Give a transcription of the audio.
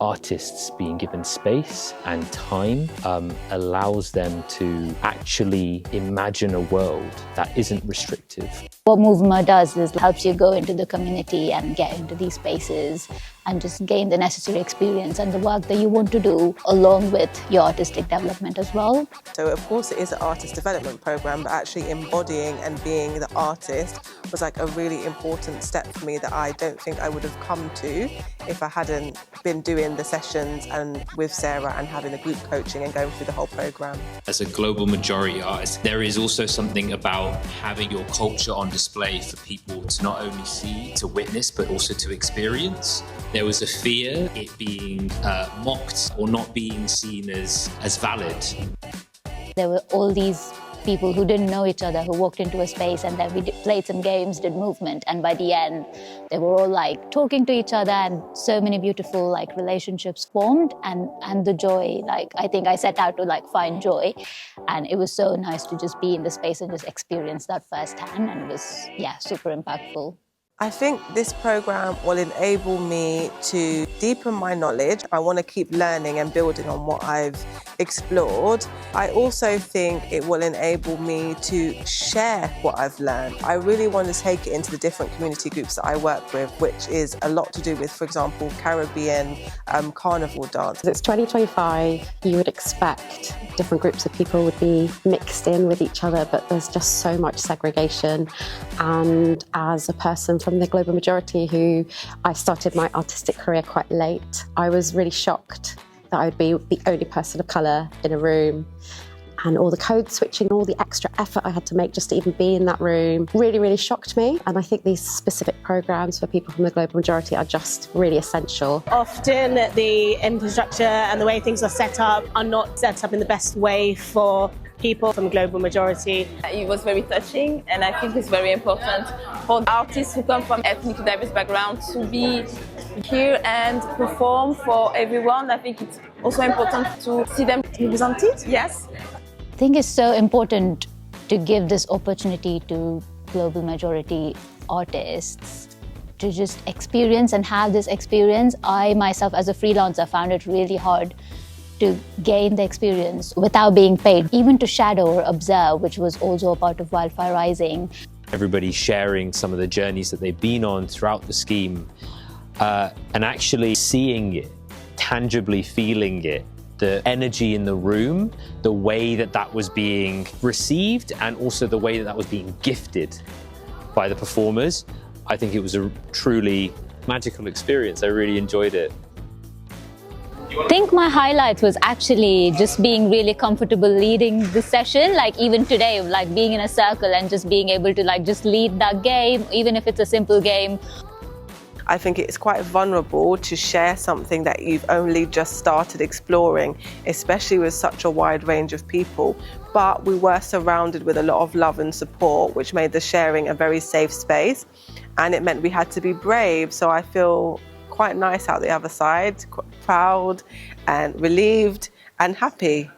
artists being given space and time allows them to actually imagine a world that isn't restrictive. What Movema does is helps you go into the community and get into these spaces and just gain the necessary experience and the work that you want to do along with your artistic development as well. So of course it is an artist development program, but actually embodying and being the artist was like a really important step for me that I don't think I would have come to if I hadn't been doing the sessions and with Sarah and having the group coaching and going through the whole program. As a global majority artist, there is also something about having your culture on display for people to not only see, to witness, but also to experience. There was a fear it being mocked or not being seen as valid. There were all these people who didn't know each other who walked into a space, and then we played some games, did movement, and by the end they were all like talking to each other, and so many beautiful like relationships formed, and the joy, like I think I set out to like find joy, and it was so nice to just be in the space and just experience that firsthand, and it was super impactful. I think this program will enable me to deepen my knowledge. I want to keep learning and building on what I've explored. I also think it will enable me to share what I've learned. I really want to take it into the different community groups that I work with, which is a lot to do with, for example, Caribbean carnival dance. It's 2025, you would expect different groups of people would be mixed in with each other, but there's just so much segregation. And as a person from the global majority who I started my artistic career quite late, I was really shocked that I would be the only person of colour in a room, and all the code switching, all the extra effort I had to make just to even be in that room really, really shocked me. And I think these specific programmes for people from the global majority are just really essential. Often the infrastructure and the way things are set up are not set up in the best way for people from the global majority. It was very touching, and I think it's very important for artists who come from ethnically diverse backgrounds to be here and perform for everyone. I think it's also important to see them represented. Yes. I think it's so important to give this opportunity to global majority artists to just experience and have this experience. I myself as a freelancer found it really hard to gain the experience without being paid, even to shadow or observe, which was also a part of Wildfire Rising. Everybody sharing some of the journeys that they've been on throughout the scheme, and actually seeing it, tangibly feeling it, the energy in the room, the way that that was being received, and also the way that that was being gifted by the performers. I think it was a truly magical experience. I really enjoyed it. I think my highlights was actually just being really comfortable leading the session, like even today, like being in a circle and just being able to like just lead that game, even if it's a simple game. I think it's quite vulnerable to share something that you've only just started exploring, especially with such a wide range of people. But we were surrounded with a lot of love and support, which made the sharing a very safe space. And it meant we had to be brave. So I feel quite nice out the other side, quite proud and relieved and happy.